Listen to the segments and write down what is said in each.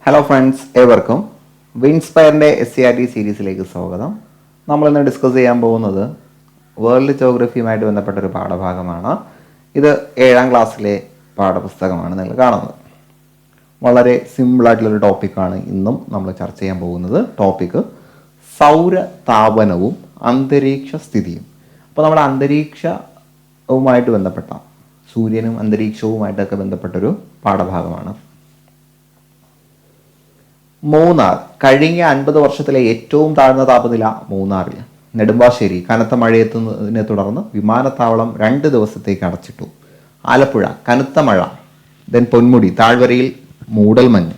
Hello friends, ഏവർക്കും വിൻസ്പയറിൻ്റെ SCRT സീരീസിലേക്ക് സ്വാഗതം. നമ്മളിന്ന് ഡിസ്കസ് ചെയ്യാൻ പോകുന്നത് വേൾഡ് ജോഗ്രഫിയുമായിട്ട് ബന്ധപ്പെട്ട ഒരു പാഠഭാഗമാണ്. ഇത് 7ാം ക്ലാസ്സിലെ പാഠപുസ്തകമാണ് നിങ്ങൾ കാണുന്നത്. വളരെ സിമ്പിളായിട്ടുള്ളൊരു ടോപ്പിക്കാണ് ഇന്നും നമ്മൾ ചർച്ച ചെയ്യാൻ പോകുന്നത്. ടോപ്പിക്ക് സൗരതാപനവും അന്തരീക്ഷ സ്ഥിതിയും. അപ്പോൾ നമ്മുടെ അന്തരീക്ഷവുമായിട്ട് ബന്ധപ്പെട്ട സൂര്യനും അന്തരീക്ഷവുമായിട്ടൊക്കെ ബന്ധപ്പെട്ടൊരു പാഠഭാഗമാണ്. മൂന്നാർ. കഴിഞ്ഞ 50 വർഷത്തിലെ ഏറ്റവും താഴ്ന്ന താപനില മൂന്നാറിൽ. നെടുമ്പാശ്ശേരി കനത്ത മഴയെത്തുന്നതിനെ തുടർന്ന് വിമാനത്താവളം 2 ദിവസത്തേക്ക് അടച്ചിട്ടു. ആലപ്പുഴ കനത്ത മഴ, ദെൻ പൊന്മുടി താഴ്വരയിൽ മൂടൽമഞ്ഞ്,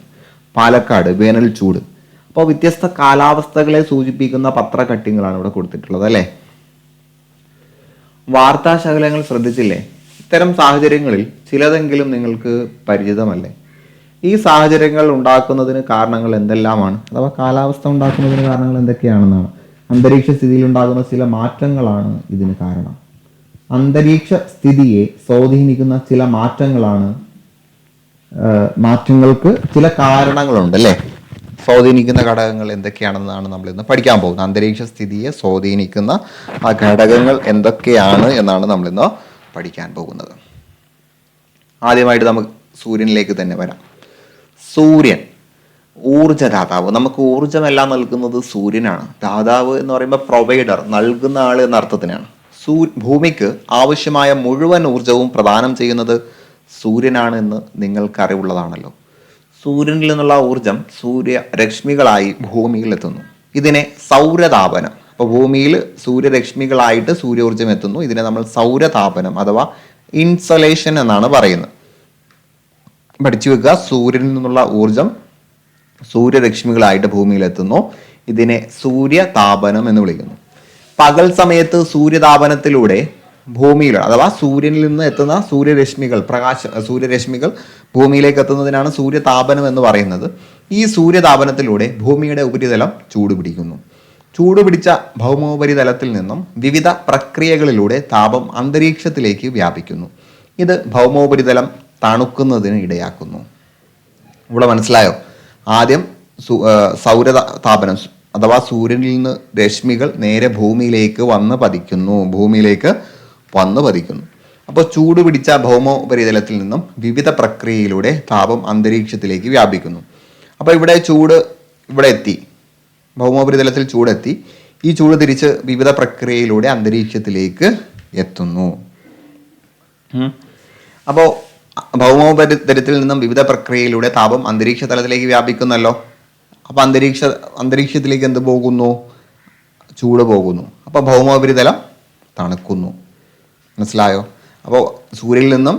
പാലക്കാട് വേനൽ ചൂട്. അപ്പോൾ വ്യത്യസ്ത കാലാവസ്ഥകളെ സൂചിപ്പിക്കുന്ന പത്രക്കട്ടിങ്ങളാണ് ഇവിടെ കൊടുത്തിട്ടുള്ളത് അല്ലേ. വാർത്താശകലങ്ങൾ ശ്രദ്ധിച്ചില്ലേ? ഇത്തരം സാഹചര്യങ്ങളിൽ ചിലതെങ്കിലും നിങ്ങൾക്ക് പരിചിതമല്ലേ? ഈ സാഹചര്യങ്ങൾ ഉണ്ടാക്കുന്നതിന് കാരണങ്ങൾ എന്തെല്ലാമാണ്, അഥവാ കാലാവസ്ഥ ഉണ്ടാക്കുന്നതിന് കാരണങ്ങൾ എന്തൊക്കെയാണെന്നാണ്. അന്തരീക്ഷ സ്ഥിതിയിൽ ഉണ്ടാകുന്ന ചില മാറ്റങ്ങളാണ് ഇതിന് കാരണം. അന്തരീക്ഷ സ്ഥിതിയെ സ്വാധീനിക്കുന്ന ചില മാറ്റങ്ങൾക്ക് ചില കാരണങ്ങളുണ്ട് അല്ലേ. സ്വാധീനിക്കുന്ന ഘടകങ്ങൾ എന്തൊക്കെയാണെന്നാണ് നമ്മൾ ഇന്ന് പഠിക്കാൻ പോകുന്നത്. അന്തരീക്ഷ സ്ഥിതിയെ സ്വാധീനിക്കുന്ന ആ ഘടകങ്ങൾ എന്തൊക്കെയാണ് എന്നാണ് നമ്മളിന്ന് പഠിക്കാൻ പോകുന്നത്. ആദ്യമായിട്ട് നമുക്ക് സൂര്യനിലേക്ക് തന്നെ വരാം. സൂര്യൻ ഊർജദാതാവ്. നമുക്ക് ഊർജമെല്ലാം നൽകുന്നത് സൂര്യനാണ്. ദാതാവ് എന്ന് പറയുമ്പോൾ പ്രൊവൈഡർ, നൽകുന്ന ആൾ എന്ന അർത്ഥത്തിനാണ്. ഭൂമിക്ക് ആവശ്യമായ മുഴുവൻ ഊർജവും പ്രദാനം ചെയ്യുന്നത് സൂര്യനാണ് എന്ന് നിങ്ങൾക്ക് അറിവുള്ളതാണല്ലോ. സൂര്യനിൽ നിന്നുള്ള ഊർജം സൂര്യരശ്മികളായി ഭൂമിയിൽ എത്തുന്നു. ഇതിനെ സൗരതാപനം. അപ്പോൾ ഭൂമിയിൽ സൂര്യരശ്മികളായിട്ട് സൂര്യോർജം എത്തുന്നു. ഇതിനെ നമ്മൾ സൗരതാപനം അഥവാ ഇൻസൊലേഷൻ എന്നാണ് പറയുന്നത്. പഠിച്ചു വെക്കുക. സൂര്യനിൽ നിന്നുള്ള ഊർജം സൂര്യരശ്മികളായിട്ട് ഭൂമിയിൽ എത്തുന്നു. ഇതിനെ സൂര്യതാപനം എന്ന് വിളിക്കുന്നു. പകൽ സമയത്ത് സൂര്യതാപനത്തിലൂടെ ഭൂമിയിൽ അഥവാ സൂര്യനിൽ നിന്ന് എത്തുന്ന സൂര്യരശ്മികൾ ഭൂമിയിലേക്ക് എത്തുന്നതിനാണ് സൂര്യതാപനം എന്ന് പറയുന്നത്. ഈ സൂര്യതാപനത്തിലൂടെ ഭൂമിയുടെ ഉപരിതലം ചൂടുപിടിക്കുന്നു. ചൂടുപിടിച്ച ഭൗമോപരിതലത്തിൽ നിന്നും വിവിധ പ്രക്രിയകളിലൂടെ താപം അന്തരീക്ഷത്തിലേക്ക് വ്യാപിക്കുന്നു. ഇത് ഭൗമോപരിതലം തണുക്കുന്നതിന് ഇടയാക്കുന്നു. ഇവിടെ മനസ്സിലായോ? ആദ്യം സൗരതാപനം അഥവാ സൂര്യനിൽ നിന്ന് രശ്മികൾ നേരെ ഭൂമിയിലേക്ക് വന്ന് പതിക്കുന്നു. അപ്പോൾ ചൂട് പിടിച്ച ഭൗമോപരിതലത്തിൽ നിന്നും വിവിധ പ്രക്രിയയിലൂടെ താപം അന്തരീക്ഷത്തിലേക്ക് വ്യാപിക്കുന്നു. അപ്പോൾ ഇവിടെ എത്തി, ഭൗമോപരിതലത്തിൽ ചൂടെത്തി. ഈ ചൂട് തിരിച്ച് വിവിധ പ്രക്രിയയിലൂടെ അന്തരീക്ഷത്തിലേക്ക് എത്തുന്നു. അപ്പോൾ ഭൗമോപരിതലത്തിൽ നിന്നും വിവിധ പ്രക്രിയയിലൂടെ താപം അന്തരീക്ഷ തലത്തിലേക്ക് വ്യാപിക്കുന്നല്ലോ. അപ്പോൾ അന്തരീക്ഷത്തിലേക്ക് എന്ത് പോകുന്നു? ചൂട് പോകുന്നു. അപ്പോൾ ഭൗമോപരിതലം തണുക്കുന്നു. മനസ്സിലായോ? അപ്പോൾ സൂര്യനിൽ നിന്നും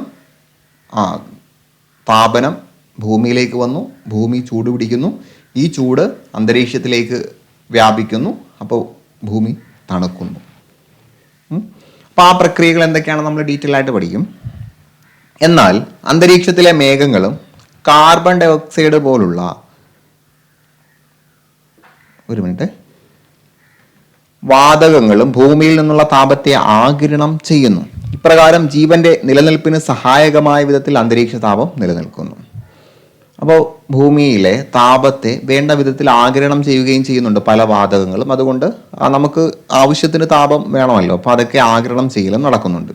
താപനം ഭൂമിയിലേക്ക് വന്നു, ഭൂമി ചൂട് പിടിക്കുന്നു, ഈ ചൂട് അന്തരീക്ഷത്തിലേക്ക് വ്യാപിക്കുന്നു, അപ്പോൾ ഭൂമി തണുക്കുന്നു. അപ്പോൾ ആ പ്രക്രിയകൾ എന്തൊക്കെയാണെന്ന് നമ്മൾ ഡീറ്റെയിൽ ആയിട്ട് പഠിക്കും. എന്നാൽ അന്തരീക്ഷത്തിലെ മേഘങ്ങളും കാർബൺ ഡൈ ഓക്സൈഡ് പോലുള്ള വാതകങ്ങളും ഭൂമിയിൽ നിന്നുള്ള താപത്തെ ആഗിരണം ചെയ്യുന്നു. ഇപ്രകാരം ജീവന്റെ നിലനിൽപ്പിന് സഹായകമായ വിധത്തിൽ അന്തരീക്ഷ താപം നിലനിൽക്കുന്നു. അപ്പോൾ ഭൂമിയിലെ താപത്തെ വേണ്ട വിധത്തിൽ ആഗിരണം ചെയ്യുകയും ചെയ്യുന്നുണ്ട് പല വാതകങ്ങളും. അതുകൊണ്ട് നമുക്ക് ആവശ്യത്തിന് താപം വേണമല്ലോ, അപ്പോൾ അതൊക്കെ ആഗിരണം ചെയ്യലും നടക്കുന്നുണ്ട്.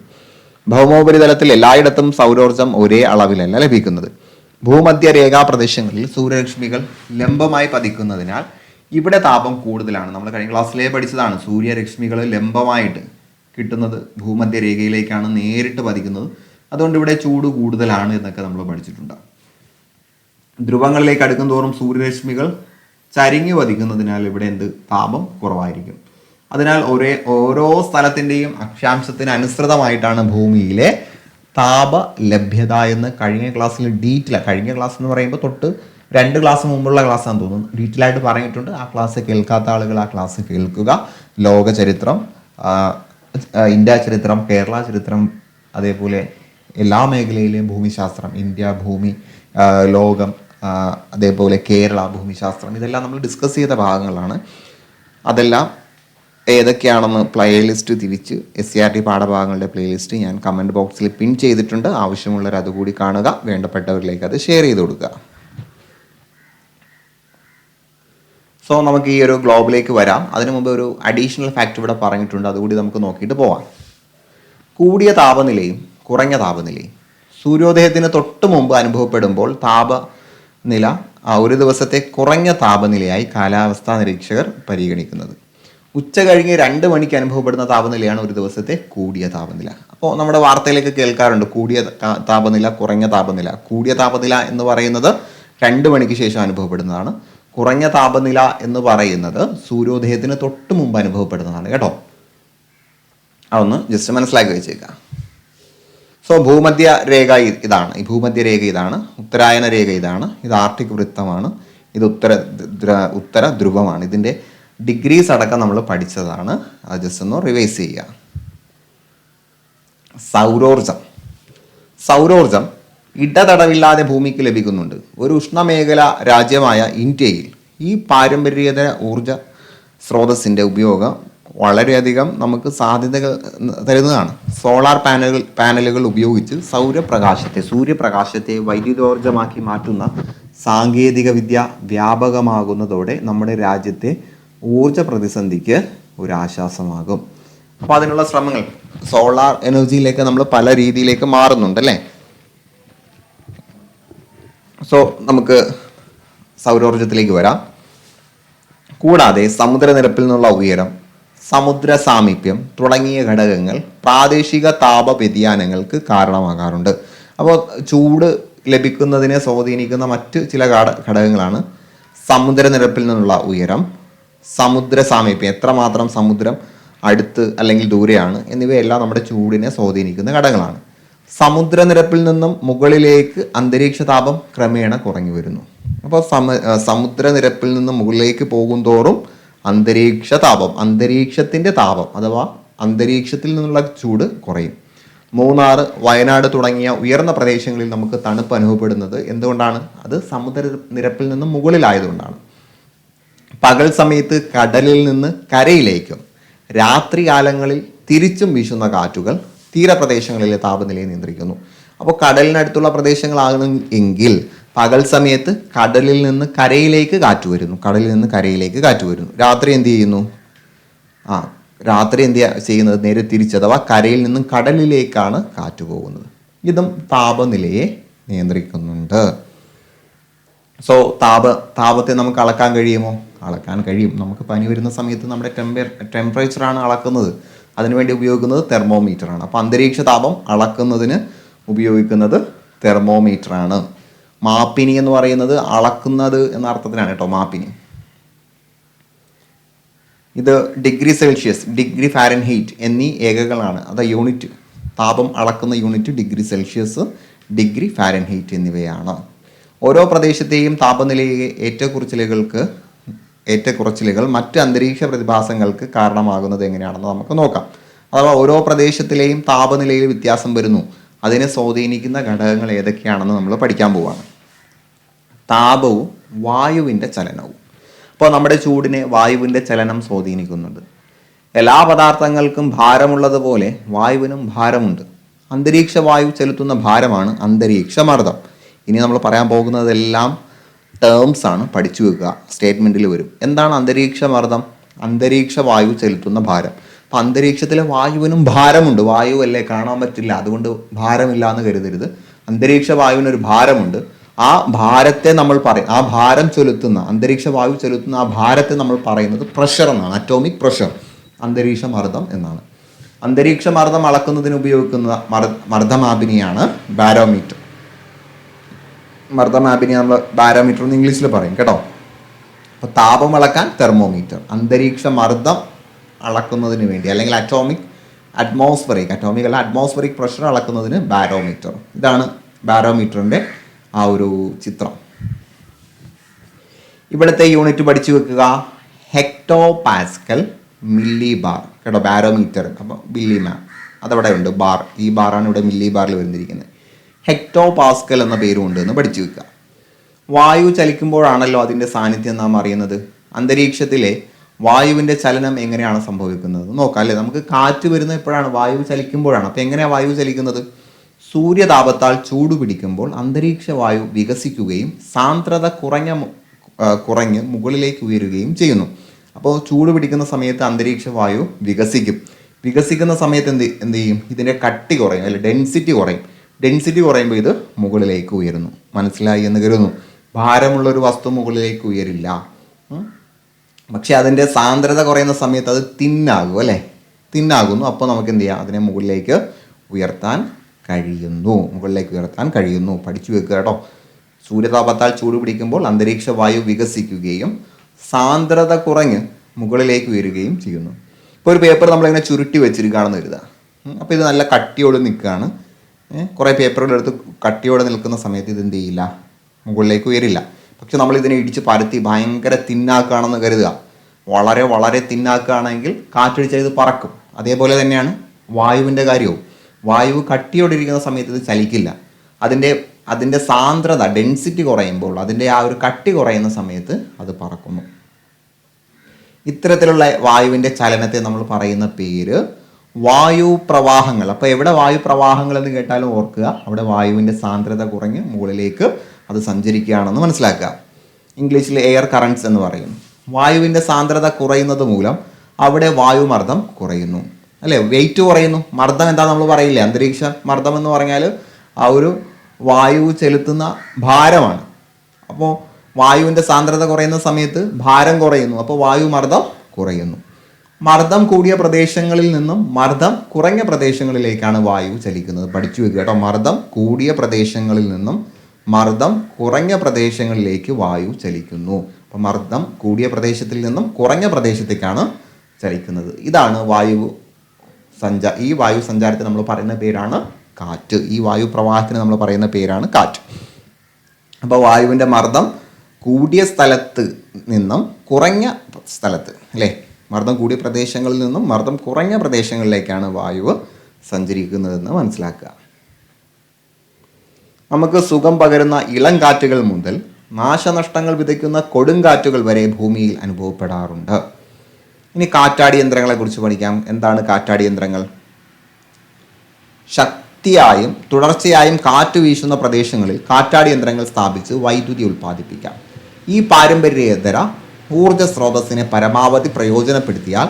ഭൗമോപരിതലത്തിൽ എല്ലായിടത്തും സൗരോർജം ഒരേ അളവിലല്ല ലഭിക്കുന്നത്. ഭൂമധ്യ രേഖാ പ്രദേശങ്ങളിൽ സൂര്യരശ്മികൾ ലംബമായി പതിക്കുന്നതിനാൽ ഇവിടെ താപം കൂടുതലാണ്. നമ്മൾ കഴിഞ്ഞ ക്ലാസ്സിലേ പഠിച്ചതാണ്. സൂര്യരശ്മികൾ ലംബമായിട്ട് കിട്ടുന്നത് ഭൂമധ്യ രേഖയിലേക്കാണ് നേരിട്ട് പതിക്കുന്നത്. അതുകൊണ്ട് ഇവിടെ ചൂട് കൂടുതലാണ് എന്നൊക്കെ നമ്മൾ പഠിച്ചിട്ടുണ്ട്. ധ്രുവങ്ങളിലേക്ക് അടുക്കും തോറും സൂര്യരശ്മികൾ ചരിഞ്ഞു പതിക്കുന്നതിനാൽ ഇവിടെ താപം കുറവായിരിക്കും. അതിനാൽ ഓരോ സ്ഥലത്തിൻ്റെയും അക്ഷാംശത്തിന് അനുസൃതമായിട്ടാണ് ഭൂമിയിലെ താപ ലഭ്യത എന്ന് കഴിഞ്ഞ ക്ലാസ്സിൽ കഴിഞ്ഞ ക്ലാസ് എന്ന് പറയുമ്പോൾ തൊട്ട് 2 ക്ലാസ് മുമ്പുള്ള ക്ലാസ്സാണെന്ന് തോന്നുന്നു, ഡീറ്റെയിൽ ആയിട്ട് പറഞ്ഞിട്ടുണ്ട്. ആ ക്ലാസ് കേൾക്കാത്ത ആളുകൾ ആ ക്ലാസ് കേൾക്കുക. ലോക ചരിത്രം, ഇന്ത്യ ചരിത്രം, കേരള ചരിത്രം, അതേപോലെ എല്ലാ മേഖലയിലെയും ഭൂമിശാസ്ത്രം, ഇന്ത്യ ഭൂമി, ലോകം, അതേപോലെ കേരള ഭൂമിശാസ്ത്രം, ഇതെല്ലാം നമ്മൾ ഡിസ്കസ് ചെയ്ത ഭാഗങ്ങളാണ്. അതെല്ലാം ഏതൊക്കെയാണെന്ന് പ്ലേലിസ്റ്റ് തിരിച്ച് SCRT പാഠഭാഗങ്ങളുടെ പ്ലേലിസ്റ്റ് ഞാൻ കമൻറ്റ് ബോക്സിൽ പിൻ ചെയ്തിട്ടുണ്ട്. ആവശ്യമുള്ളവർ അതുകൂടി കാണുക, വേണ്ടപ്പെട്ടവരിലേക്ക് അത് ഷെയർ ചെയ്ത് കൊടുക്കുക. സോ നമുക്ക് ഈ ഒരു ഗ്ലോബിലേക്ക് വരാം. അതിനു മുമ്പ് ഒരു അഡീഷണൽ ഫാക്ട് ഇവിടെ പറഞ്ഞിട്ടുണ്ട്, അതുകൂടി നമുക്ക് നോക്കിയിട്ട് പോവാം. കൂടിയ താപനിലയും കുറഞ്ഞ താപനിലയും സൂര്യോദയത്തിന് തൊട്ട് മുമ്പ് അനുഭവപ്പെടുമ്പോൾ താപനില ഒരു ദിവസത്തെ കുറഞ്ഞ താപനിലയായി കാലാവസ്ഥാ നിരീക്ഷകർ പരിഗണിക്കുന്നത്. ഉച്ച കഴിഞ്ഞ് 2 മണിക്ക് അനുഭവപ്പെടുന്ന താപനിലയാണ് ഒരു ദിവസത്തെ കൂടിയ താപനില. അപ്പോൾ നമ്മുടെ വാർത്തയിലേക്ക് കേൾക്കാറുണ്ട് കൂടിയ താപനില, കുറഞ്ഞ താപനില. കൂടിയ താപനില എന്ന് പറയുന്നത് 2 മണിക്ക് ശേഷം അനുഭവപ്പെടുന്നതാണ്. കുറഞ്ഞ താപനില എന്ന് പറയുന്നത് സൂര്യോദയത്തിന് തൊട്ട് മുമ്പ് അനുഭവപ്പെടുന്നതാണ് കേട്ടോ. അതൊന്ന് ജസ്റ്റ് മനസ്സിലാക്കി വെച്ചേക്കാം. സോ ഭൂമധ്യ രേഖ ഇതാണ്, ഈ ഭൂമധ്യ രേഖ ഇതാണ്, ഉത്തരായന രേഖ ഇതാണ്, ഇത് ആർട്ടിക് വൃത്തമാണ്, ഇത് ഉത്തര ധ്രുവമാണ്. ഇതിൻ്റെ ഡിഗ്രീസ് അടക്കം നമ്മൾ പഠിച്ചതാണ്. അത് ജസ്റ്റ് ഒന്ന് റിവൈസ് ചെയ്യുക. സൗരോർജം ഇടതടവില്ലാതെ ഭൂമിക്ക് ലഭിക്കുന്നുണ്ട്. ഒരു ഉഷ്ണമേഖല രാജ്യമായ ഇന്ത്യയിൽ ഈ പാരമ്പര്യേതര ഊർജ സ്രോതസ്സിൻ്റെ ഉപയോഗം വളരെയധികം നമുക്ക് സാധ്യതകൾ തരുന്നതാണ്. സോളാർ പാനലുകൾ ഉപയോഗിച്ച് സൂര്യപ്രകാശത്തെ വൈദ്യുതോർജ്ജമാക്കി മാറ്റുന്ന സാങ്കേതിക വിദ്യ വ്യാപകമാകുന്നതോടെ നമ്മുടെ രാജ്യത്തെ ഊർജ പ്രതിസന്ധിക്ക് ഒരു ആശ്വാസമാകും. അപ്പോൾ അതിനുള്ള ശ്രമങ്ങൾ സോളാർ എനർജിയിലേക്ക് നമ്മൾ പല രീതിയിലേക്ക് മാറുന്നുണ്ട് അല്ലേ. സോ നമുക്ക് സൗരോർജത്തിലേക്ക് വരാം. കൂടാതെ സമുദ്രനിരപ്പിൽ നിന്നുള്ള ഉയരം, സമുദ്ര സാമീപ്യം തുടങ്ങിയ ഘടകങ്ങൾ പ്രാദേശിക താപ വ്യതിയാനങ്ങൾക്ക് കാരണമാകാറുണ്ട്. അപ്പോൾ ചൂട് ലഭിക്കുന്നതിനെ സ്വാധീനിക്കുന്ന മറ്റ് ചില ഘടകങ്ങളാണ് സമുദ്രനിരപ്പിൽ നിന്നുള്ള ഉയരം, സമുദ്ര സാമീപ്യം, എത്രമാത്രം സമുദ്രം അടുത്ത് അല്ലെങ്കിൽ ദൂരെയാണ്, എന്നിവയെല്ലാം നമ്മുടെ ചൂടിനെ സ്വാധീനിക്കുന്ന ഘടകങ്ങളാണ്. സമുദ്രനിരപ്പിൽ നിന്നും മുകളിലേക്ക് അന്തരീക്ഷ താപം ക്രമേണ കുറഞ്ഞു വരുന്നു. അപ്പോൾ സമുദ്രനിരപ്പിൽ നിന്നും മുകളിലേക്ക് പോകും തോറും അന്തരീക്ഷത്തിൻ്റെ താപം അഥവാ അന്തരീക്ഷത്തിൽ നിന്നുള്ള ചൂട് കുറയും. മൂന്നാർ, വയനാട് തുടങ്ങിയ ഉയർന്ന പ്രദേശങ്ങളിൽ നമുക്ക് തണുപ്പ് അനുഭവപ്പെടുന്നത് എന്തുകൊണ്ടാണ്? അത് സമുദ്രനിരപ്പിൽ നിന്നും മുകളിലായതുകൊണ്ടാണ്. പകൽ സമയത്ത് കടലിൽ നിന്ന് കരയിലേക്കും രാത്രി കാലങ്ങളിൽ തിരിച്ചും വീശുന്ന കാറ്റുകൾ തീരപ്രദേശങ്ങളിലെ താപനിലയെ നിയന്ത്രിക്കുന്നു. അപ്പോൾ കടലിനടുത്തുള്ള പ്രദേശങ്ങളാകണം എങ്കിൽ പകൽ സമയത്ത് കടലിൽ നിന്ന് കരയിലേക്ക് കാറ്റ് വരുന്നു. രാത്രി എന്ത് ചെയ്യുന്നു? രാത്രി എന്ത് ചെയ്യുന്നത്? നേരെ തിരിച്ച്, അഥവാ കരയിൽ നിന്നും കടലിലേക്കാണ് കാറ്റ് പോകുന്നത്. ഇതും താപനിലയെ നിയന്ത്രിക്കുന്നുണ്ട്. സോ താപത്തെ നമുക്ക് അളക്കാൻ കഴിയുമോ? അളക്കാൻ കഴിയും. നമുക്ക് പനി വരുന്ന സമയത്ത് നമ്മുടെ ടെമ്പറേച്ചറാണ് അളക്കുന്നത്. അതിനുവേണ്ടി ഉപയോഗിക്കുന്നത് തെർമോമീറ്ററാണ്. അപ്പോൾ അന്തരീക്ഷ താപം അളക്കുന്നതിന് ഉപയോഗിക്കുന്നത് തെർമോമീറ്ററാണ്. മാപ്പിനി എന്ന് പറയുന്നത് അളക്കുന്നത് എന്ന അർത്ഥത്തിലാണ് കേട്ടോ, മാപ്പിനി. ഇത് ഡിഗ്രി സെൽഷ്യസ്, ഡിഗ്രി ഫാരൻഹീറ്റ് എന്നീ ഏകകളാണ്. അത് യൂണിറ്റ്, താപം അളക്കുന്ന unit degree Celsius, degree Fahrenheit എന്നിവയാണ്. ഓരോ പ്രദേശത്തെയും താപനിലയിലെ ഏറ്റക്കുറച്ചിലുകൾ മറ്റ് അന്തരീക്ഷ പ്രതിഭാസങ്ങൾക്ക് കാരണമാകുന്നത് എങ്ങനെയാണെന്ന് നമുക്ക് നോക്കാം. അഥവാ ഓരോ പ്രദേശത്തിലെയും താപനിലയിൽ വ്യത്യാസം വരുന്നു, അതിനെ സ്വാധീനിക്കുന്ന ഘടകങ്ങൾ ഏതൊക്കെയാണെന്ന് നമ്മൾ പഠിക്കാൻ പോവുകയാണ്. താപവും വായുവിൻ്റെ ചലനവും. അപ്പോൾ നമ്മുടെ ചൂടിനെ വായുവിൻ്റെ ചലനം സ്വാധീനിക്കുന്നുണ്ട്. എല്ലാ പദാർത്ഥങ്ങൾക്കും ഭാരമുള്ളതുപോലെ വായുവിനും ഭാരമുണ്ട്. അന്തരീക്ഷ വായു ചെലുത്തുന്ന ഭാരമാണ് അന്തരീക്ഷമർദ്ദം. ഇനി നമ്മൾ പറയാൻ പോകുന്നതെല്ലാം ടേംസ് ആണ്, പഠിച്ചു വെക്കുക, സ്റ്റേറ്റ്മെൻറ്റിൽ വരും. എന്താണ് അന്തരീക്ഷമർദ്ദം? അന്തരീക്ഷ വായു ചെലുത്തുന്ന ഭാരം. അപ്പം അന്തരീക്ഷത്തിലെ വായുവിനും ഭാരമുണ്ട്. വായു അല്ലേ, കാണാൻ പറ്റില്ല, അതുകൊണ്ട് ഭാരമില്ല എന്ന് കരുതരുത്. അന്തരീക്ഷ വായുവിനൊരു ഭാരമുണ്ട്. ആ ഭാരത്തെ നമ്മൾ പറയും, ആ ഭാരം ചെലുത്തുന്ന, അന്തരീക്ഷ വായു ചെലുത്തുന്ന ആ ഭാരത്തെ നമ്മൾ പറയുന്നത് പ്രഷർ എന്നാണ്, അറ്റോമിക് പ്രഷർ, അന്തരീക്ഷ മർദ്ദം എന്നാണ്. അന്തരീക്ഷ മർദ്ദം അളക്കുന്നതിന് ഉപയോഗിക്കുന്ന മർദ്ദമാപിനിയാണ് ബാരോമീറ്റർ. മർദ്ദമാപിനി നമ്മൾ ബാരോമീറ്റർ എന്ന് ഇംഗ്ലീഷിൽ പറയും കേട്ടോ. അപ്പോൾ താപം അളക്കാൻ തെർമോമീറ്റർ, അന്തരീക്ഷ മർദ്ദം അളക്കുന്നതിന് വേണ്ടി അല്ലെങ്കിൽ അറ്റ്മോസ്ഫറിക് പ്രഷർ അളക്കുന്നതിന് ബാരോമീറ്റർ. ഇതാണ് ബാരോമീറ്ററിൻ്റെ ആ ഒരു ചിത്രം. ഇവിടുത്തെ യൂണിറ്റ് പഠിച്ചു വെക്കുക, ഹെക്ടോ പാസ്കൽ, മില്ലി ബാർ കേട്ടോ. ബാരോമീറ്റർ അപ്പോൾ മില്ലി മാം അതവിടെ ഉണ്ട്, ബാർ, ഈ ബാറാണ് ഇവിടെ മില്ലി ബാറിൽ വരുന്നിരിക്കുന്നത്. ഹെക്ടോ പാസ്കൽ എന്ന പേരും ഉണ്ട് എന്ന് പഠിച്ചു വെക്കുക. വായു ചലിക്കുമ്പോഴാണല്ലോ അതിൻ്റെ സാന്നിധ്യം നാം അറിയുന്നത്. അന്തരീക്ഷത്തിലെ വായുവിൻ്റെ ചലനം എങ്ങനെയാണ് സംഭവിക്കുന്നത് നോക്കാം അല്ലേ. നമുക്ക് കാറ്റ് വരുന്നത് എപ്പോഴാണ്? വായു ചലിക്കുമ്പോഴാണ്. അപ്പോൾ എങ്ങനെയാണ് വായു ചലിക്കുന്നത്? സൂര്യതാപത്താൽ ചൂട് പിടിക്കുമ്പോൾ അന്തരീക്ഷ വായു വികസിക്കുകയും സാന്ദ്രത കുറഞ്ഞ് മുകളിലേക്ക് ഉയരുകയും ചെയ്യുന്നു. അപ്പോൾ ചൂട് പിടിക്കുന്ന സമയത്ത് അന്തരീക്ഷ വായു വികസിക്കുന്ന സമയത്ത് എന്ത് ചെയ്യും? ഇതിൻ്റെ കട്ടി കുറയും, അല്ലെ ഡെൻസിറ്റി കുറയും. ഡെൻസിറ്റി കുറയുമ്പോൾ ഇത് മുകളിലേക്ക് ഉയരുന്നു. മനസ്സിലായി എന്ന് കരുതുന്നു. ഭാരമുള്ളൊരു വസ്തു മുകളിലേക്ക് ഉയരില്ല. പക്ഷെ അതിൻ്റെ സാന്ദ്രത കുറയുന്ന സമയത്ത് അത് തിന്നാകും, അല്ലേ? തിന്നാകുന്നു. അപ്പോൾ നമുക്ക് എന്ത് ചെയ്യാം? അതിനെ മുകളിലേക്ക് ഉയർത്താൻ കഴിയുന്നു. പഠിച്ചു വെക്കുക കേട്ടോ. സൂര്യതാപത്താൽ ചൂട് പിടിക്കുമ്പോൾ അന്തരീക്ഷ വായു വികസിക്കുകയും സാന്ദ്രത കുറഞ്ഞ് മുകളിലേക്ക് ഉയരുകയും ചെയ്യുന്നു. ഇപ്പോൾ ഒരു പേപ്പർ നമ്മളിങ്ങനെ ചുരുട്ടി വെച്ചിരിക്കുകയാണെന്ന് കരുതുക. അപ്പോൾ ഇത് നല്ല കട്ടിയോട് നിൽക്കുകയാണ്. കുറേ പേപ്പറുകൾ എടുത്ത് കട്ടിയോടെ നിൽക്കുന്ന സമയത്ത് ഇത് എന്ത് ചെയ്യില്ല? മുകളിലേക്ക് ഉയരില്ല. പക്ഷെ നമ്മൾ ഇതിനെ ഇടിച്ച് പരത്തി ഭയങ്കര തിന്നാക്കുകയാണെന്ന് കരുതുക. വളരെ വളരെ തിന്നാക്കുകയാണെങ്കിൽ കാറ്റടിച്ചാൽ ഇത് പറക്കും. അതേപോലെ തന്നെയാണ് വായുവിൻ്റെ കാര്യവും. വായു കട്ടിയോടിരിക്കുന്ന സമയത്ത് ഇത് ചലിക്കില്ല. അതിൻ്റെ സാന്ദ്രത ഡെൻസിറ്റി കുറയുമ്പോൾ, അതിൻ്റെ ആ ഒരു കട്ടി കുറയുന്ന സമയത്ത് അത് പറക്കുന്നു. ഇത്തരത്തിലുള്ള വായുവിൻ്റെ ചലനത്തെ നമ്മൾ പറയുന്ന പേര് വായു പ്രവാഹങ്ങൾ. അപ്പോൾ എവിടെ വായു പ്രവാഹങ്ങൾ എന്ന് കേട്ടാലും ഓർക്കുക, അവിടെ വായുവിൻ്റെ സാന്ദ്രത കുറഞ്ഞ് മുകളിലേക്ക് അത് സഞ്ചരിക്കുകയാണെന്ന് മനസ്സിലാക്കുക. ഇംഗ്ലീഷിൽ എയർ കറൻറ്റ്സ് എന്ന് പറയും. വായുവിൻ്റെ സാന്ദ്രത കുറയുന്നത് മൂലം അവിടെ വായുമർദ്ദം കുറയുന്നു, അല്ലേ? വെയിറ്റ് കുറയുന്നു. മർദ്ദം എന്താ നമ്മൾ പറയില്ലേ? അന്തരീക്ഷ മർദ്ദം എന്ന് പറഞ്ഞാൽ ആ ഒരു വായു ചെലുത്തുന്ന ഭാരമാണ്. അപ്പോൾ വായുവിൻ്റെ സാന്ദ്രത കുറയുന്ന സമയത്ത് ഭാരം കുറയുന്നു, അപ്പോൾ വായുമർദ്ദം കുറയുന്നു. മർദ്ദം കൂടിയ പ്രദേശങ്ങളിൽ നിന്നും മർദ്ദം കുറഞ്ഞ പ്രദേശങ്ങളിലേക്കാണ് വായു ചലിക്കുന്നത്. പഠിച്ചു വെക്കുക കേട്ടോ. മർദ്ദം കൂടിയ പ്രദേശങ്ങളിൽ നിന്നും മർദ്ദം കുറഞ്ഞ പ്രദേശങ്ങളിലേക്ക് വായു ചലിക്കുന്നു. അപ്പോൾ മർദ്ദം കൂടിയ പ്രദേശത്തിൽ നിന്നും കുറഞ്ഞ പ്രദേശത്തേക്കാണ് ചലിക്കുന്നത്. ഇതാണ് ഈ വായു സഞ്ചാരത്തെ നമ്മൾ പറയുന്ന പേരാണ് കാറ്റ്. ഈ വായു പ്രവാഹത്തിന് നമ്മൾ പറയുന്ന പേരാണ് കാറ്റ്. അപ്പോൾ വായുവിൻ്റെ മർദ്ദം കൂടിയ സ്ഥലത്ത് നിന്നും കുറഞ്ഞ സ്ഥലത്ത്, അല്ലേ? മർദ്ദം കൂടിയ പ്രദേശങ്ങളിൽ നിന്നും മർദ്ദം കുറഞ്ഞ പ്രദേശങ്ങളിലേക്കാണ് വായു സഞ്ചരിക്കുന്നതെന്ന് മനസ്സിലാക്കുക. നമുക്ക് സുഖം പകരുന്ന ഇളം കാറ്റുകൾ മുതൽ നാശനഷ്ടങ്ങൾ വിതയ്ക്കുന്ന കൊടുങ്കാറ്റുകൾ വരെ ഭൂമിയിൽ അനുഭവപ്പെടാറുണ്ട്. ഇനി കാറ്റാടി യന്ത്രങ്ങളെ കുറിച്ച് പഠിക്കാം. എന്താണ് കാറ്റാടി യന്ത്രങ്ങൾ? ശക്തിയായും തുടർച്ചയായും കാറ്റ് വീശുന്ന പ്രദേശങ്ങളിൽ കാറ്റാടി യന്ത്രങ്ങൾ സ്ഥാപിച്ച് വൈദ്യുതി ഉൽപ്പാദിപ്പിക്കാം. ഈ പാരമ്പര്യേതര ഊർജ സ്രോതസ്സിനെ പരമാവധി പ്രയോജനപ്പെടുത്തിയാൽ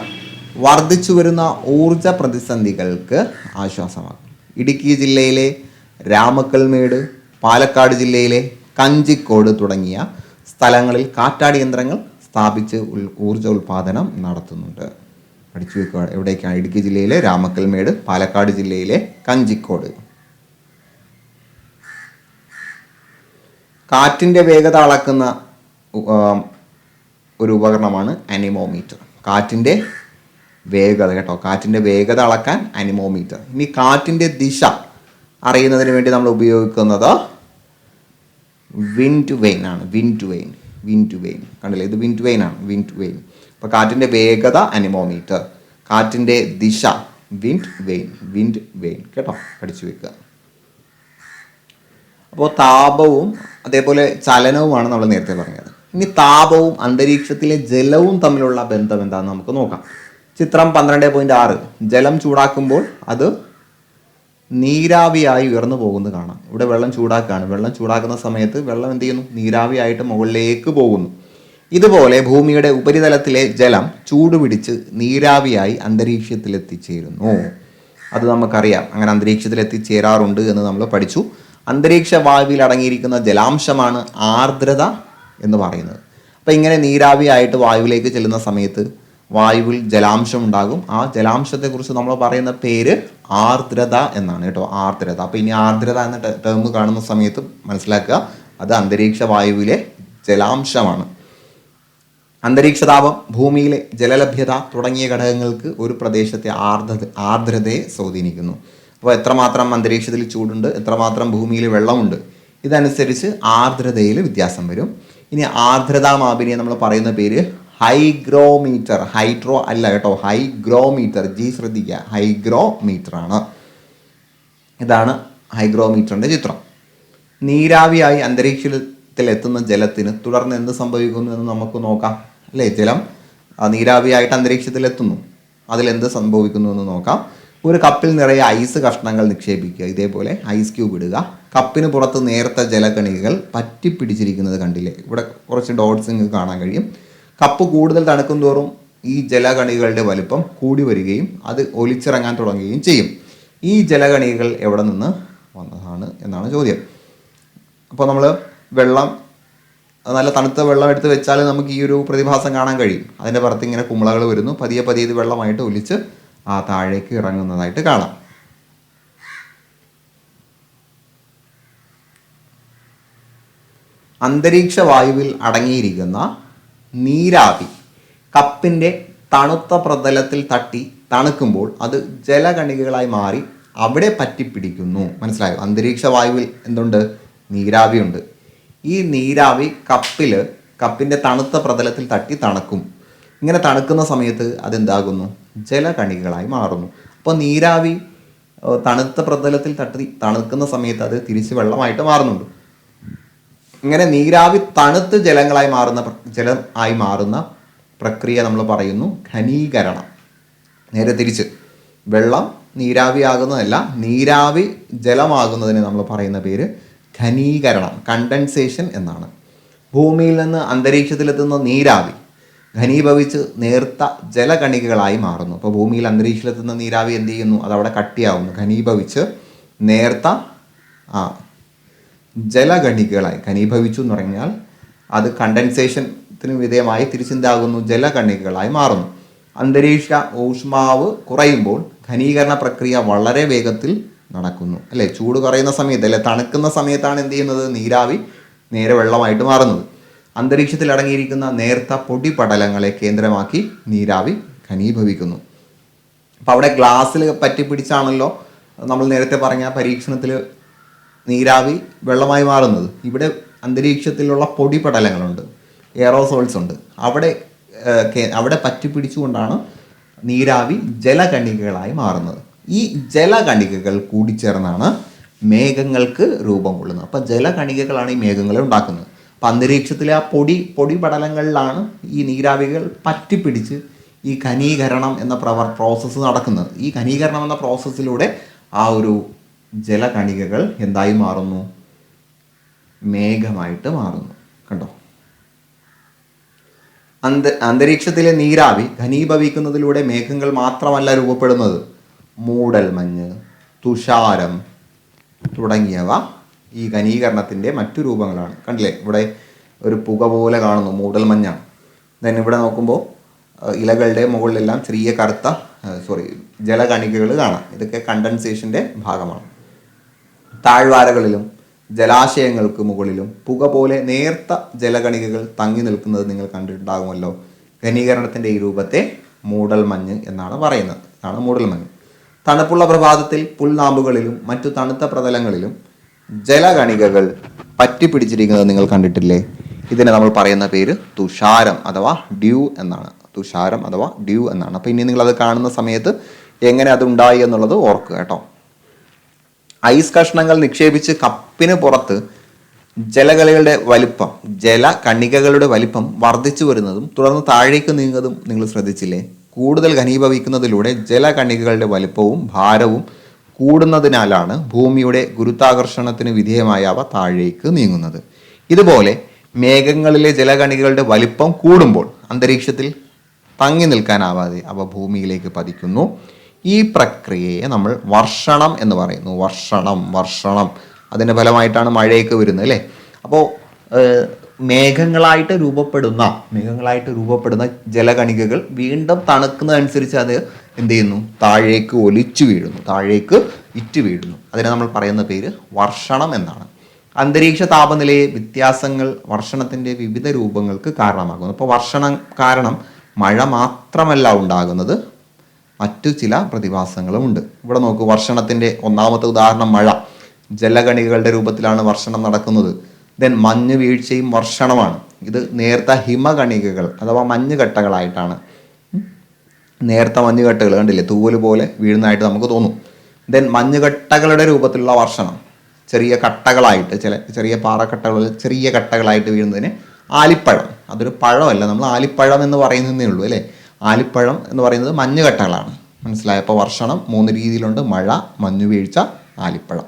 വർദ്ധിച്ചു വരുന്ന ഊർജ പ്രതിസന്ധികൾക്ക് ആശ്വാസമാകും. ഇടുക്കി ജില്ലയിലെ രാമക്കൽമേട്, പാലക്കാട് ജില്ലയിലെ കഞ്ചിക്കോട് തുടങ്ങിയ സ്ഥലങ്ങളിൽ കാറ്റാടി യന്ത്രങ്ങൾ സ്ഥാപിച്ച് ഊർജ ഉൽപാദനം നടത്തുന്നുണ്ട്. പഠിച്ചു വെക്കുക. എവിടേക്കാണ്? ഇടുക്കി ജില്ലയിലെ രാമക്കൽമേട്, പാലക്കാട് ജില്ലയിലെ കഞ്ചിക്കോട്. കാറ്റിൻ്റെ വേഗത അളക്കുന്ന ഒരു ഉപകരണമാണ് അനിമോമീറ്റർ. കാറ്റിൻ്റെ വേഗത കേട്ടോ. കാറ്റിൻ്റെ വേഗത അളക്കാൻ അനിമോമീറ്റർ. ഇനി കാറ്റിൻ്റെ ദിശ അറിയുന്നതിന് വേണ്ടി നമ്മൾ ഉപയോഗിക്കുന്നത് വിൻഡ് വെയിൻ ആണ്. വിൻഡ് വെയിൻ കണ്ടില്ലേ? ഇത് വിൻഡ് വെയിൻ ആണ്. Wind vane. അപ്പോൾ കാറ്റിൻ്റെ വേഗത അനിമോമീറ്റർ, കാറ്റിൻ്റെ ദിശ വിൻഡ് വെയിൻ കേട്ടോ. പഠിച്ചു വെക്കുക. അപ്പോൾ താപവും അതേപോലെ ചലനവുമാണ് നമ്മൾ നേരത്തെ പറഞ്ഞത്. ഇനി താപവും അന്തരീക്ഷത്തിലെ ജലവും തമ്മിലുള്ള ബന്ധം എന്താണെന്ന് നമുക്ക് നോക്കാം. ചിത്രം 12.6. ജലം ചൂടാക്കുമ്പോൾ അത് നീരാവിയായി ഉയർന്നു പോകുന്നത് കാണാം. ഇവിടെ വെള്ളം ചൂടാക്കുകയാണ്. വെള്ളം ചൂടാക്കുന്ന സമയത്ത് വെള്ളം എന്ത് ചെയ്യുന്നു? നീരാവിയായിട്ട് മുകളിലേക്ക് പോകുന്നു. ഇതുപോലെ ഭൂമിയുടെ ഉപരിതലത്തിലെ ജലം ചൂടുപിടിച്ച് നീരാവിയായി അന്തരീക്ഷത്തിൽ എത്തിച്ചേരുന്നു. അത് നമുക്കറിയാം. അങ്ങനെ അന്തരീക്ഷത്തിൽ എത്തിച്ചേരാറുണ്ട് എന്ന് നമ്മൾ പഠിച്ചു. അന്തരീക്ഷ വായുവിൽ അടങ്ങിയിരിക്കുന്ന ജലാംശമാണ് ആർദ്രത എന്ന് പറയുന്നത്. അപ്പം ഇങ്ങനെ നീരാവിയായിട്ട് വായുവിലേക്ക് ചെല്ലുന്ന സമയത്ത് വായുവിൽ ജലാംശം ഉണ്ടാകും. ആ ജലാംശത്തെക്കുറിച്ച് നമ്മൾ പറയുന്ന പേര് ആർദ്രത എന്നാണ് കേട്ടോ. ആർദ്രത. അപ്പോൾ ഇനി ആർദ്രത എന്ന ടേം കാണുന്ന സമയത്ത് മനസ്സിലാക്കുക, അത് അന്തരീക്ഷ വായുവിലെ ജലാംശമാണ്. അന്തരീക്ഷതാപം, ഭൂമിയിലെ ജലലഭ്യത തുടങ്ങിയ ഘടകങ്ങൾക്ക് ഒരു പ്രദേശത്തെ ആർദ്രതയെ സ്വാധീനിക്കുന്നു. അപ്പോൾ എത്രമാത്രം അന്തരീക്ഷത്തിൽ ചൂടുണ്ട്, എത്രമാത്രം ഭൂമിയിൽ വെള്ളമുണ്ട്, ഇതനുസരിച്ച് ആർദ്രതയിൽ വ്യത്യാസം വരും. ഇനി ആർദ്രതാമാപിനിയെ നമ്മൾ പറയുന്ന പേര് ഹൈഗ്രോമീറ്റർ. ഹൈഡ്രോ അല്ല കേട്ടോ, ഹൈഗ്രോമീറ്റർ. ജി ശ്രദ്ധിക്കുക, ഹൈഗ്രോമീറ്റർ ആണ്. ഇതാണ് ഹൈഗ്രോമീറ്ററിൻ്റെ ചിത്രം. നീരാവിയായി അന്തരീക്ഷത്തിൽ എത്തുന്ന ജലത്തിന് തുടർന്ന് എന്ത് സംഭവിക്കുന്നു എന്ന് നമുക്ക് നോക്കാം, അല്ലേ? ജലം നീരാവിയായിട്ട് അന്തരീക്ഷത്തിൽ എത്തുന്നു, അതിലെന്ത് സംഭവിക്കുന്നു എന്ന് നോക്കാം. ഒരു കപ്പിൽ നിറയെ ഐസ് കഷ്ണങ്ങൾ നിക്ഷേപിക്കുക. ഇതേപോലെ ഐസ് ക്യൂബ് ഇടുക. കപ്പിന് പുറത്ത് നേർത്ത ജലകണികകൾ പറ്റിപ്പിടിച്ചിരിക്കുന്നത് കണ്ടില്ലേ? ഇവിടെ കുറച്ച് ഡോട്ട്സ് നിങ്ങൾക്ക് കാണാൻ കഴിയും. കപ്പ് കൂടുതൽ തണുക്കും തോറും ഈ ജലകണികകളുടെ വലുപ്പം കൂടി വരികയും അത് ഒലിച്ചിറങ്ങാൻ തുടങ്ങുകയും ചെയ്യും. ഈ ജലകണികകൾ എവിടെ നിന്ന് വന്നതാണ് എന്നാണ് ചോദ്യം. അപ്പോൾ നമ്മൾ വെള്ളം, നല്ല തണുത്ത വെള്ളം എടുത്ത് വെച്ചാൽ നമുക്ക് ഈ ഒരു പ്രതിഭാസം കാണാൻ കഴിയും. അതിൻ്റെ പുറത്ത് ഇങ്ങനെ കുമിളകൾ വരുന്നു, പതിയെ പതിയെ ഇത് വെള്ളമായിട്ട് ഒലിച്ച് താഴേക്ക് ഇറങ്ങുന്നതായിട്ട് കാണാം. അന്തരീക്ഷ വായുവിൽ അടങ്ങിയിരിക്കുന്ന നീരാവി കപ്പിൻ്റെ തണുത്ത പ്രതലത്തിൽ തട്ടി തണുക്കുമ്പോൾ അത് ജലകണികകളായി മാറി അവിടെ പറ്റിപ്പിടിക്കുന്നു. മനസ്സിലായോ? അന്തരീക്ഷ വായുവിൽ എന്തുണ്ട്? നീരാവിയുണ്ട്. ഈ നീരാവി കപ്പിൻ്റെ തണുത്ത പ്രതലത്തിൽ തട്ടി തണുക്കും. ഇങ്ങനെ തണുക്കുന്ന സമയത്ത് അതെന്താകുന്നു? ജലകണികകളായി മാറുന്നു. അപ്പോൾ നീരാവി തണുത്ത പ്രതലത്തിൽ തട്ടി തണുക്കുന്ന സമയത്ത് അത് തിരിച്ച് വെള്ളമായിട്ട് മാറുന്നുണ്ട്. ഇങ്ങനെ നീരാവി തണുത്ത് ജലമായി മാറുന്ന പ്രക്രിയ നമ്മൾ പറയുന്നു ഘനീകരണം. നേരെ തിരിച്ച് വെള്ളം നീരാവി ആകുന്നതല്ല, നീരാവി ജലമാകുന്നതിന് നമ്മൾ പറയുന്ന പേര് ഘനീകരണം, കണ്ടൻസേഷൻ എന്നാണ്. ഭൂമിയിൽ നിന്ന് അന്തരീക്ഷത്തിലെത്തുന്ന നീരാവി ഘനീഭവിച്ച് നേർത്ത ജലകണികകളായി മാറുന്നു. അപ്പോൾ ഭൂമിയിൽ അന്തരീക്ഷത്തിലെത്തുന്ന നീരാവി എന്ത് ചെയ്യുന്നു? അതവിടെ കട്ടിയാവുന്നു, ഘനീഭവിച്ച് നേർത്ത ജലകണികകളായി. ഘനീഭവിച്ചു എന്ന് പറഞ്ഞാൽ അത് കണ്ടൻസേഷന് വിധേയമായി തിരിച്ചെന്താകുന്നു? ജലകണികകളായി മാറുന്നു. അന്തരീക്ഷ ഊഷ്മാവ് കുറയുമ്പോൾ ഘനീകരണ പ്രക്രിയ വളരെ വേഗത്തിൽ നടക്കുന്നു, അല്ലേ? ചൂട് കുറയുന്ന സമയത്ത്, അല്ലെ തണുക്കുന്ന സമയത്താണ് എന്ത് ചെയ്യുന്നത്? നീരാവി നേരെ വെള്ളമായിട്ട് മാറുന്നത്. അന്തരീക്ഷത്തിൽ അടങ്ങിയിരിക്കുന്ന നേർത്ത പൊടിപടലങ്ങളെ കേന്ദ്രമാക്കി നീരാവി ഘനീഭവിക്കുന്നു. അപ്പോൾ അവിടെ ഗ്ലാസ്സിൽ പറ്റിപ്പിടിച്ചാണല്ലോ നമ്മൾ നേരത്തെ പറഞ്ഞ പരീക്ഷണത്തിൽ നീരാവി വെള്ളമായി മാറുന്നത്. ഇവിടെ അന്തരീക്ഷത്തിലുള്ള പൊടിപടലങ്ങളുണ്ട്, എയറോസോൾസ് ഉണ്ട്. അവിടെ പറ്റിപ്പിടിച്ചുകൊണ്ടാണ് നീരാവി ജലകണികകളായി മാറുന്നത്. ഈ ജലകണികകൾ കൂടിച്ചേർന്നാണ് മേഘങ്ങൾക്ക് രൂപം കൊള്ളുന്നത്. അപ്പം ജലകണികകളാണ് ഈ മേഘങ്ങളെ ഉണ്ടാക്കുന്നത്. അപ്പം അന്തരീക്ഷത്തിലെ ആ പൊടിപടലങ്ങളിലാണ് ഈ നീരാവികൾ പറ്റിപ്പിടിച്ച് ഈ ഘനീകരണം എന്ന പ്രോസസ്സ് നടക്കുന്നത്. ഈ ഘനീകരണം എന്ന പ്രോസസ്സിലൂടെ ആ ഒരു ജലകണികകൾ എന്തായി മാറുന്നു? മേഘമായിട്ട് മാറുന്നു. കണ്ടോ? അന്തരീക്ഷത്തിലെ നീരാവി ഘനീഭവിക്കുന്നതിലൂടെ മേഘങ്ങൾ മാത്രമല്ല രൂപപ്പെടുന്നത്, മൂടൽമഞ്ഞ്, തുഷാരം തുടങ്ങിയവ ഈ ഘനീകരണത്തിൻ്റെ മറ്റു രൂപങ്ങളാണ്. കണ്ടില്ലേ? ഇവിടെ ഒരു പുക പോലെ കാണുന്നു, മൂടൽമഞ്ഞാണ്. ദെൻ ഇവിടെ നോക്കുമ്പോൾ ഇലകളുടെ മുകളിലെല്ലാം ചെറിയ കറുത്ത ജലകണികകൾ കാണാം. ഇതൊക്കെ കണ്ടൻസേഷൻ്റെ ഭാഗമാണ്. താഴ്വാരകളിലും ജലാശയങ്ങൾക്ക് മുകളിലും പുക പോലെ നേർത്ത ജലകണികകൾ തങ്ങി നിൽക്കുന്നത് നിങ്ങൾ കണ്ടിട്ടുണ്ടാകുമല്ലോ. ഘനീകരണത്തിൻ്റെ ഈ രൂപത്തെ മൂടൽമഞ്ഞ് എന്നാണ് പറയുന്നത്. ഇതാണ് മൂടൽമഞ്ഞ്. തണുപ്പുള്ള പ്രഭാതത്തിൽ പുൽനാമ്പുകളിലും മറ്റു തണുത്ത പ്രതലങ്ങളിലും ജലകണികകൾ പറ്റിപ്പിടിച്ചിരിക്കുന്നത് നിങ്ങൾ കണ്ടിട്ടില്ലേ? ഇതിനെ നമ്മൾ പറയുന്ന പേര് തുഷാരം അഥവാ ഡ്യൂ എന്നാണ്. തുഷാരം അഥവാ ഡ്യൂ എന്നാണ്. അപ്പോൾ ഇനി നിങ്ങളത് കാണുന്ന സമയത്ത് എങ്ങനെ അതുണ്ടായി എന്നുള്ളത് ഓർക്കുക കേട്ടോ. ഐസ് കഷ്ണങ്ങൾ നിക്ഷേപിച്ച് കപ്പിന് പുറത്ത് ജലകണികകളുടെ വലിപ്പം വർദ്ധിച്ചു വരുന്നതും തുടർന്ന് താഴേക്ക് നീങ്ങുന്നതും നിങ്ങൾ ശ്രദ്ധിച്ചില്ലേ? കൂടുതൽ ഘനീഭവിക്കുന്നതിലൂടെ ജലകണികകളുടെ വലിപ്പവും ഭാരവും കൂടുന്നതിനാലാണ് ഭൂമിയുടെ ഗുരുത്വാകർഷണത്തിന് വിധേയമായ അവ താഴേക്ക് നീങ്ങുന്നത്. ഇതുപോലെ മേഘങ്ങളിലെ ജലകണികകളുടെ വലിപ്പം കൂടുമ്പോൾ അന്തരീക്ഷത്തിൽ തങ്ങി നിൽക്കാനാവാതെ അവ ഭൂമിയിലേക്ക് പതിക്കുന്നു. ഈ പ്രക്രിയയെ നമ്മൾ വർഷണം എന്ന് പറയുന്നു. വർഷണം അതിൻ്റെ ഫലമായിട്ടാണ് മഴയൊക്കെ വരുന്നത്, അല്ലേ? അപ്പോൾ മേഘങ്ങളായിട്ട് രൂപപ്പെടുന്ന ജലകണികകൾ വീണ്ടും തണുക്കുന്നതനുസരിച്ച് അത് എന്ത് ചെയ്യുന്നു? താഴേക്ക് ഒലിച്ചു വീഴുന്നു, താഴേക്ക് ഇറ്റ് വീഴുന്നു. അതിനെ നമ്മൾ പറയുന്ന പേര് വർഷണം എന്നാണ്. അന്തരീക്ഷ താപനിലയെ വ്യത്യാസങ്ങൾ വർഷണത്തിൻ്റെ വിവിധ രൂപങ്ങൾക്ക് കാരണമാകുന്നു. അപ്പോൾ വർഷണം കാരണം മഴ മാത്രമല്ല ഉണ്ടാകുന്നത്, മറ്റു ചില പ്രതിഭാസങ്ങളും ഉണ്ട്. ഇവിടെ നോക്കൂ, വർഷണത്തിൻ്റെ ഒന്നാമത്തെ ഉദാഹരണം മഴ. ജലകണികകളുടെ രൂപത്തിലാണ് വർഷണം നടക്കുന്നത്. ദെൻ മഞ്ഞ് വീഴ്ചയും വർഷണമാണ്. ഇത് നേർത്ത ഹിമകണികകൾ അഥവാ മഞ്ഞുകട്ടകളായിട്ടാണ്. നേർത്ത മഞ്ഞുകട്ടകൾ കണ്ടില്ലേ? തൂവൽ പോലെ വീഴുന്നതായിട്ട് നമുക്ക് തോന്നും. ദെൻ മഞ്ഞുകട്ടകളുടെ രൂപത്തിലുള്ള വർഷണം ചെറിയ കട്ടകളായിട്ട്, ചെറിയ പാറക്കട്ടകൾ ചെറിയ കട്ടകളായിട്ട് വീഴുന്നതിന് ആലിപ്പഴം. അതൊരു പഴമല്ല, നമ്മൾ ആലിപ്പഴം എന്ന് പറയുന്നതേ ഉള്ളൂ, അല്ലേ? ആലിപ്പഴം എന്ന് പറയുന്നത് മഞ്ഞുകട്ടകളാണ്. മനസ്സിലായപ്പോൾ വർഷണം 3 രീതിയിലുണ്ട്: മഴ, മഞ്ഞുവീഴ്ച, ആലിപ്പഴം.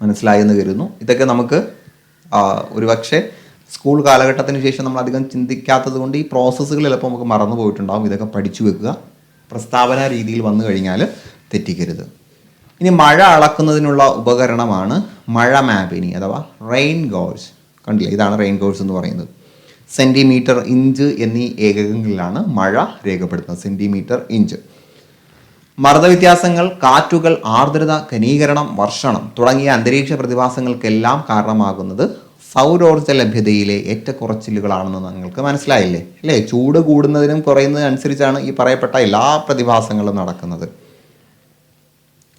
മനസ്സിലായി എന്ന് കരുതുന്നു. ഇതൊക്കെ നമുക്ക് ഒരുപക്ഷെ സ്കൂൾ കാലഘട്ടത്തിന് ശേഷം നമ്മൾ അധികം ചിന്തിക്കാത്തത് കൊണ്ട് ഈ പ്രോസസ്സുകൾ ചിലപ്പോൾ നമുക്ക് മറന്നു പോയിട്ടുണ്ടാകും. ഇതൊക്കെ പഠിച്ചു വെക്കുക. പ്രസ്താവന രീതിയിൽ വന്നു കഴിഞ്ഞാൽ തെറ്റിക്കരുത്. ഇനി മഴ അളക്കുന്നതിനുള്ള ഉപകരണമാണ് മഴ മാപിനി അഥവാ റെയിൻ ഗോഴ്സ്. കണ്ടില്ലേ, ഇതാണ് റെയിൻ ഗോഴ്സ് എന്ന് പറയുന്നത്. സെൻറ്റിമീറ്റർ, ഇഞ്ച് എന്നീ ഏകകങ്ങളിലാണ് മഴ രേഖപ്പെടുത്തുന്നത്. Centimetre, inch. മർദ്ദവ്യത്യാസങ്ങൾ, കാറ്റുകൾ, ആർദ്രത, ഘനീകരണം, വർഷണം തുടങ്ങിയ അന്തരീക്ഷ പ്രതിഭാസങ്ങൾക്കെല്ലാം കാരണമാകുന്നത് സൗരോർജ്ജ ലഭ്യതയിലെ ഏറ്റക്കുറച്ചിലുകളാണെന്ന് നിങ്ങൾക്ക് മനസ്സിലായില്ലേ അല്ലേ? ചൂട് കൂടുന്നതിനും കുറയുന്നതിനനുസരിച്ചാണ് ഈ പറയപ്പെട്ട എല്ലാ പ്രതിഭാസങ്ങളും നടക്കുന്നത്.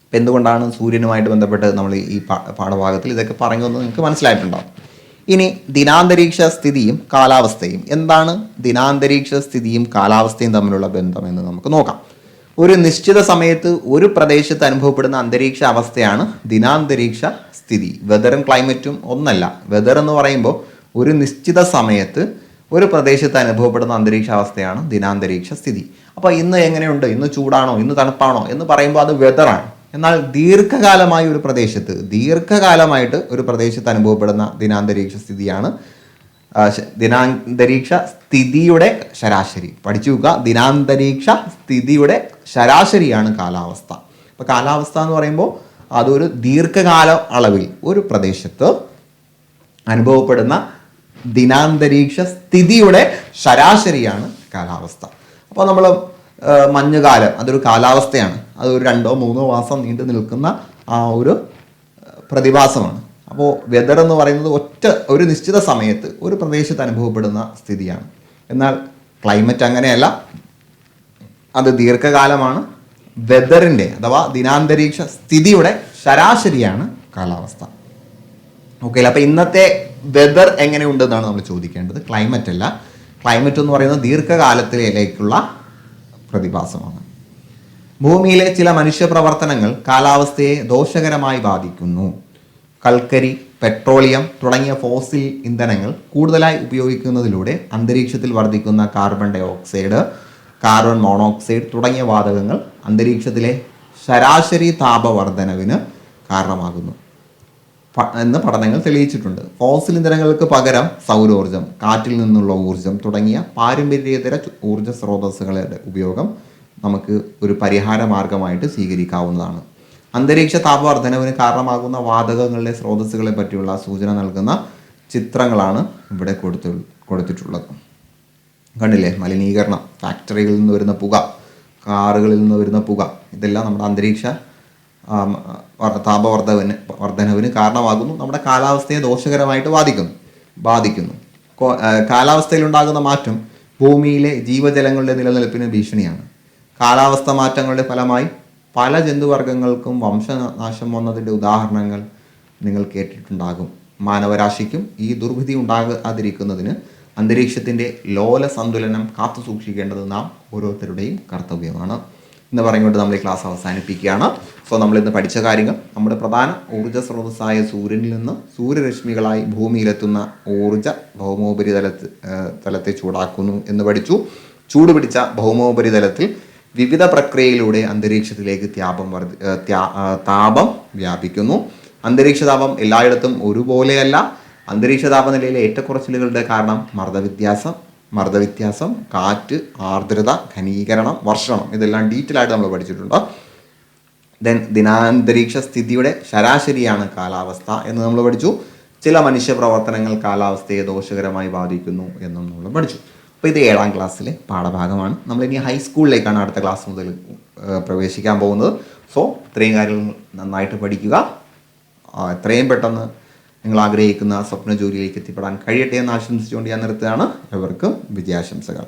ഇപ്പം എന്തുകൊണ്ടാണ് സൂര്യനുമായിട്ട് ബന്ധപ്പെട്ട് നമ്മൾ ഈ പാഠഭാഗത്തിൽ ഇതൊക്കെ പറഞ്ഞതെന്ന് നിങ്ങൾക്ക് മനസ്സിലായിട്ടുണ്ടാവും. ഇനി ദിനാന്തരീക്ഷ സ്ഥിതിയും കാലാവസ്ഥയും. എന്താണ് ദിനാന്തരീക്ഷ സ്ഥിതിയും കാലാവസ്ഥയും തമ്മിലുള്ള ബന്ധം എന്ന് നമുക്ക് നോക്കാം. ഒരു നിശ്ചിത സമയത്ത് ഒരു പ്രദേശത്ത് അനുഭവപ്പെടുന്ന അന്തരീക്ഷ അവസ്ഥയാണ് ദിനാന്തരീക്ഷ സ്ഥിതി. വെതറും ക്ലൈമറ്റും ഒന്നല്ല. വെതർ എന്ന് പറയുമ്പോൾ ഒരു നിശ്ചിത സമയത്ത് ഒരു പ്രദേശത്ത് അനുഭവപ്പെടുന്ന അന്തരീക്ഷ അവസ്ഥയാണ് ദിനാന്തരീക്ഷ സ്ഥിതി. അപ്പോൾ ഇന്ന് എങ്ങനെയുണ്ട്, ഇന്ന് ചൂടാണോ, ഇന്ന് തണുപ്പാണോ എന്ന് പറയുമ്പോൾ അത് വെതറാണ്. എന്നാൽ ദീർഘകാലമായി ദീർഘകാലമായിട്ട് ഒരു പ്രദേശത്ത് അനുഭവപ്പെടുന്ന ദിനാന്തരീക്ഷ സ്ഥിതിയാണ് ദിനാന്തരീക്ഷ സ്ഥിതിയുടെ ശരാശരി. പഠിച്ചു വെക്കുക, ദിനാന്തരീക്ഷ സ്ഥിതിയുടെ ശരാശരിയാണ് കാലാവസ്ഥ. അപ്പോൾ കാലാവസ്ഥ എന്ന് പറയുമ്പോൾ അതൊരു ദീർഘകാല അളവിൽ ഒരു പ്രദേശത്ത് അനുഭവപ്പെടുന്ന ദിനാന്തരീക്ഷ സ്ഥിതിയുടെ ശരാശരിയാണ് കാലാവസ്ഥ. അപ്പോൾ നമ്മൾ മഞ്ഞുകാലം അതൊരു കാലാവസ്ഥയാണ്. അതൊരു 2-3 മാസം നീണ്ടു നിൽക്കുന്ന ആ ഒരു പ്രതിഭാസമാണ്. അപ്പോൾ വെതർ എന്ന് പറയുന്നത് ഒരു നിശ്ചിത സമയത്ത് ഒരു പ്രദേശത്ത് അനുഭവപ്പെടുന്ന സ്ഥിതിയാണ്. എന്നാൽ ക്ലൈമറ്റ് അങ്ങനെയല്ല, അത് ദീർഘകാലമാണ്. വെതറിൻ്റെ അഥവാ ദിനാന്തരീക്ഷ സ്ഥിതിയുടെ ശരാശരിയാണ് കാലാവസ്ഥ. ഓക്കെ, അപ്പോൾ ഇന്നത്തെ വെതർ എങ്ങനെയുണ്ടെന്നാണ് നമ്മൾ ചോദിക്കേണ്ടത്, ക്ലൈമറ്റ് അല്ല. ക്ലൈമറ്റ് എന്ന് പറയുന്നത് ദീർഘകാലത്തിലേക്കുള്ള പ്രതിഭാസമാണ്. ഭൂമിയിലെ ചില മനുഷ്യപ്രവർത്തനങ്ങൾ കാലാവസ്ഥയെ ദോഷകരമായി ബാധിക്കുന്നു. കൽക്കരി, പെട്രോളിയം തുടങ്ങിയ ഫോസിൽ ഇന്ധനങ്ങൾ കൂടുതലായി ഉപയോഗിക്കുന്നതിലൂടെ അന്തരീക്ഷത്തിൽ വർദ്ധിക്കുന്ന carbon dioxide, carbon monoxide തുടങ്ങിയ വാതകങ്ങൾ അന്തരീക്ഷത്തിലെ ശരാശരി താപവർദ്ധനവിന് കാരണമാകുന്നു എന്ന് പഠനങ്ങൾ തെളിയിച്ചിട്ടുണ്ട്. ഫോസിൽ ഇന്ധനങ്ങൾക്ക് പകരം സൗരോർജ്ജം, കാറ്റിൽ നിന്നുള്ള ഊർജ്ജം തുടങ്ങിയ പാരമ്പര്യേതര ഊർജ്ജ സ്രോതസ്സുകളുടെ ഉപയോഗം നമുക്ക് ഒരു പരിഹാര മാർഗമായിട്ട് സ്വീകരിക്കാവുന്നതാണ്. അന്തരീക്ഷ താപവർദ്ധനവിന് കാരണമാകുന്ന വാതകങ്ങളുടെ സ്രോതസ്സുകളെ പറ്റിയുള്ള സൂചന നൽകുന്ന ചിത്രങ്ങളാണ് ഇവിടെ കൊടുത്തിട്ടുള്ളത്. കണ്ടില്ലേ, മലിനീകരണം, ഫാക്ടറികളിൽ നിന്ന് വരുന്ന പുക, കാറുകളിൽ നിന്ന് വരുന്ന പുക, ഇതെല്ലാം നമ്മുടെ അന്തരീക്ഷ താപവർദ്ധനവിന് കാരണമാകുന്നു. നമ്മുടെ കാലാവസ്ഥയെ ദോഷകരമായിട്ട് ബാധിക്കുന്നു. കാലാവസ്ഥയിലുണ്ടാകുന്ന മാറ്റം ഭൂമിയിലെ ജീവജലങ്ങളുടെ നിലനിൽപ്പിന് ഭീഷണിയാണ്. കാലാവസ്ഥ മാറ്റങ്ങളുടെ ഫലമായി പല ജന്തുവർഗ്ഗങ്ങൾക്കും വംശനാശം വന്നതിൻ്റെ ഉദാഹരണങ്ങൾ നിങ്ങൾ കേട്ടിട്ടുണ്ടാകും. മാനവരാശിക്കും ഈ ദുർവിധി ഉണ്ടാകാതിരിക്കുന്നതിന് അന്തരീക്ഷത്തിൻ്റെ ലോല സന്തുലനം കാത്തു സൂക്ഷിക്കേണ്ടത് നാം ഓരോരുത്തരുടെയും കർത്തവ്യമാണ് എന്ന് പറഞ്ഞുകൊണ്ട് നമ്മൾ ഈ ക്ലാസ് അവസാനിപ്പിക്കുകയാണ്. സോ നമ്മളിന്ന് പഠിച്ച കാര്യങ്ങൾ, നമ്മുടെ പ്രധാന ഊർജ്ജ സ്രോതസ്സായ സൂര്യനിൽ നിന്ന് സൂര്യരശ്മികളായി ഭൂമിയിലെത്തുന്ന ഊർജ്ജ തലത്തെ ചൂടാക്കുന്നു എന്ന് പഠിച്ചു. ചൂട് പിടിച്ച ഭൗമോപരിതലത്തിൽ വിവിധ പ്രക്രിയയിലൂടെ അന്തരീക്ഷത്തിലേക്ക് താപം വ്യാപിക്കുന്നു. അന്തരീക്ഷ താപം എല്ലായിടത്തും ഒരുപോലെയല്ല. അന്തരീക്ഷ താപനിലയിലെ ഏറ്റക്കുറച്ചിലുകളുടെ കാരണം മർദ്ദവ്യത്യാസം, കാറ്റ്, ആർദ്രത, ഘനീകരണം, വർഷണം, ഇതെല്ലാം ഡീറ്റെയിൽ ആയിട്ട് നമ്മൾ പഠിച്ചിട്ടുണ്ട്. ദിനാന്തരീക്ഷ സ്ഥിതിയുടെ ശരാശരിയാണ് കാലാവസ്ഥ എന്ന് നമ്മൾ പഠിച്ചു. ചില മനുഷ്യ പ്രവർത്തനങ്ങൾ കാലാവസ്ഥയെ ദോഷകരമായി ബാധിക്കുന്നു എന്നും നമ്മൾ പഠിച്ചു. അപ്പോൾ ഇത് 7ാം ക്ലാസ്സിലെ പാഠഭാഗമാണ്. നമ്മളിനി ഹൈസ്കൂളിലേക്കാണ് അടുത്ത ക്ലാസ് മുതൽ പ്രവേശിക്കാൻ പോകുന്നത്. സോ ഇത്രയും കാര്യങ്ങൾ നന്നായിട്ട് പഠിക്കുക. എത്രയും പെട്ടെന്ന് നിങ്ങൾ ആഗ്രഹിക്കുന്ന സ്വപ്ന ജോലിയിലേക്ക് എത്തിപ്പെടാൻ കഴിയട്ടെ എന്ന് ആശംസിച്ചുകൊണ്ട് ഞാൻ നിർത്തുകയാണ്. എവർക്കും വിജയാശംസകൾ.